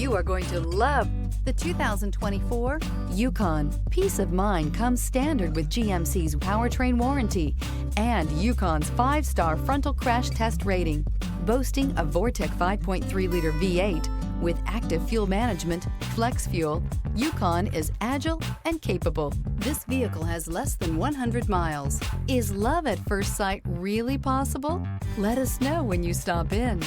You are going to love the 2024 Yukon. Peace of mind comes standard with GMC's powertrain warranty and Yukon's 5-star frontal crash test rating. Boasting a Vortec 5.3-liter V8 with active fuel management, flex fuel, Yukon is agile and capable. This vehicle has less than 100 miles. Is love at first sight really possible? Let us know when you stop in.